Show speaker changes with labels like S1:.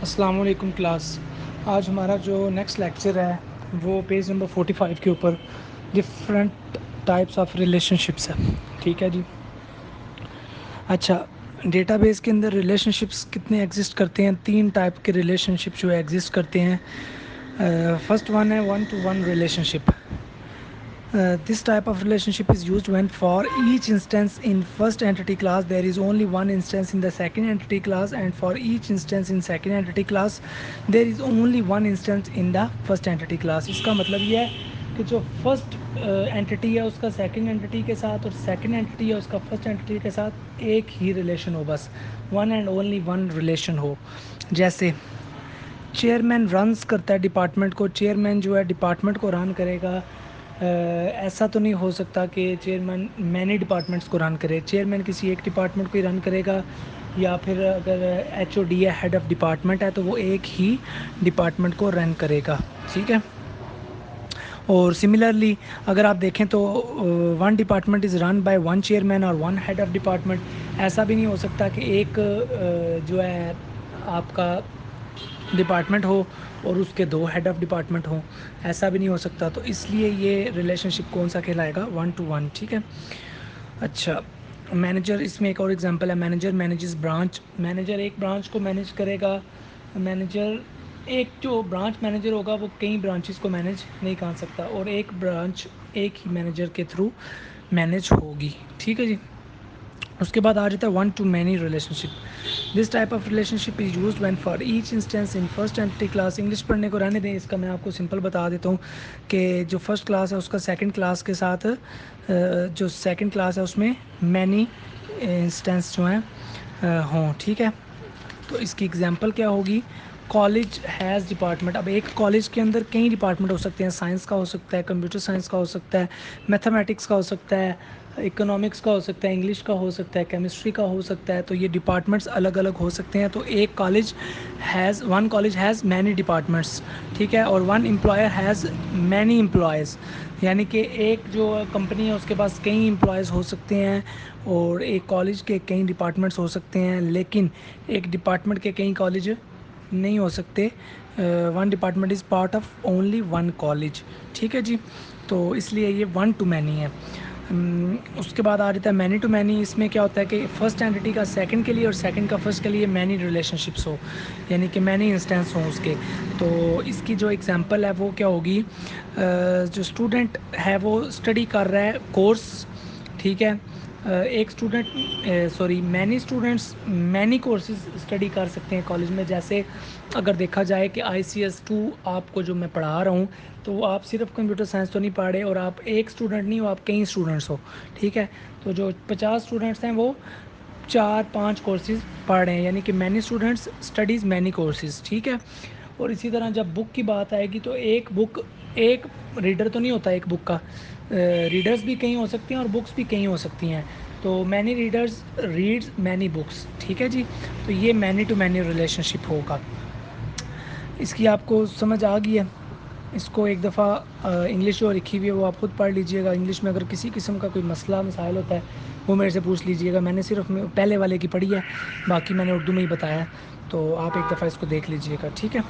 S1: अस्सलाम वालेकुम क्लास। आज हमारा जो नेक्स्ट लेक्चर है वो पेज नंबर 45 के ऊपर डिफरेंट टाइप्स ऑफ रिलेशनशिप्स है। ठीक है जी। अच्छा, डेटाबेस के अंदर रिलेशनशिप्स कितने एग्जिस्ट करते हैं? तीन टाइप के रिलेशनशिप जो एग्जिस्ट करते हैं। फर्स्ट वन है one two one relationship. This type of relationship is used when for each instance in first entity class there is only one instance in the second entity class, and for each instance in second entity class there is only one instance in the first entity class। इसका मतलब ये है कि जो first entity है उसका second entity के साथ और सेकंड एंटिटी है उसका फर्स्ट एंटिटी के साथ एक ही रिलेशन हो, बस one and only one relation हो। जैसे चेयरमैन रन्स करता है डिपार्टमेंट को, चेयरमैन जो है डिपार्टमेंट को रन करेगा। ऐसा तो नहीं हो सकता कि चेयरमैन मैनी डिपार्टमेंट्स को रन करे। चेयरमैन किसी एक डिपार्टमेंट को ही रन करेगा, या फिर अगर एचओडी है, हेड ऑफ डिपार्टमेंट है, तो वो एक ही डिपार्टमेंट को रन करेगा। ठीक है। और सिमिलरली अगर आप देखें तो one department is run by one chairman और वन हेड ऑफ डिपार्टमेंट। ऐसा भी नहीं हो सकता कि एक जो है आपका डिपार्टमेंट हो और उसके दो हेड ऑफ डिपार्टमेंट हों, ऐसा भी नहीं हो सकता। तो इसलिए ये रिलेशनशिप कौन सा कहलाएगा? One two one. ठीक है। अच्छा, मैनेजर, इसमें एक और एग्जांपल है। Manager manages branch. मैनेजर एक ब्रांच को मैनेज करेगा। मैनेजर, एक जो ब्रांच मैनेजर होगा वो कई ब्रांचेस को मैनेज नहीं कर सकता, और एक ब्रांच एक ही मैनेजर के थ्रू मैनेज होगी। ठीक है जी। उसके बाद आ जाता है one two many relationship. This type of relationship is use when for each instance in first entity class. English पढ़ने को रहने दें, इसका मैं आपको सिंपल बता देता हूँ कि जो फर्स्ट क्लास है उसका सेकंड क्लास के साथ जो सेकंड क्लास है उसमें मैनी इंस्टेंस जो हैं हों। ठीक है। तो इसकी एग्जांपल क्या होगी? College has department. अब एक कॉलेज के अंदर कई डिपार्टमेंट हो सकते हैं। साइंस का हो सकता है, कंप्यूटर साइंस का हो सकता है, मैथमेटिक्स का हो सकता है, इकोनॉमिक्स का हो सकता है, इंग्लिश का हो सकता है, केमिस्ट्री का हो सकता है। तो ये डिपार्टमेंट्स अलग अलग हो सकते हैं। तो एक college has, one college has many departments. ठीक है। और one employer has many employees, यानी कि एक जो कंपनी है उसके पास कई एम्प्लॉयज़ हो सकते हैं, और एक कॉलेज के कई डिपार्टमेंट्स हो सकते हैं, लेकिन एक डिपार्टमेंट के कई कॉलेज नहीं हो सकते। One department is part of only one college. ठीक है जी। तो इसलिए ये वन टू मैनी है। उसके बाद आ जाता है मैनी टू मैनी। इसमें क्या होता है कि फर्स्ट एंटिटी का सेकंड के लिए और सेकंड का फर्स्ट के लिए मैनी रिलेशनशिप्स हो, यानी कि मैनी इंस्टेंस हों उसके। तो इसकी जो एग्जांपल है वो क्या होगी? जो स्टूडेंट है वो स्टडी कर रहा है कोर्स। ठीक है। एक student, sorry, many students many courses study कर सकते हैं कॉलेज में। जैसे अगर देखा जाए कि ICS 2 आपको जो मैं पढ़ा रहा हूँ, तो वो आप सिर्फ कंप्यूटर साइंस तो नहीं पढ़ रहे, और आप एक स्टूडेंट नहीं हो, आप कई स्टूडेंट्स हो। ठीक है। तो जो 50 स्टूडेंट्स हैं वो 4-5 कोर्सेज पढ़ रहे हैं, यानी कि many students studies many courses. ठीक है। और इसी तरह जब बुक की बात आएगी तो एक बुक, एक रीडर तो नहीं होता एक बुक का, रीडर्स भी कई हो सकती हैं और बुक्स भी कई हो सकती हैं। तो many readers reads many books. ठीक है जी। तो ये मैनी टू मैनी रिलेशनशिप होगा। इसकी आपको समझ आ गई है? इसको एक दफ़ा इंग्लिश जो लिखी हुई है वो आप खुद पढ़ लीजिएगा। इंग्लिश में अगर किसी किस्म का कोई मसला मसाइल होता है वो मेरे से पूछ लीजिएगा। मैंने सिर्फ पहले वाले की पढ़ी है, बाकी मैंने उर्दू में ही बताया है। तो आप एक दफ़ा इसको देख लीजिएगा। ठीक है।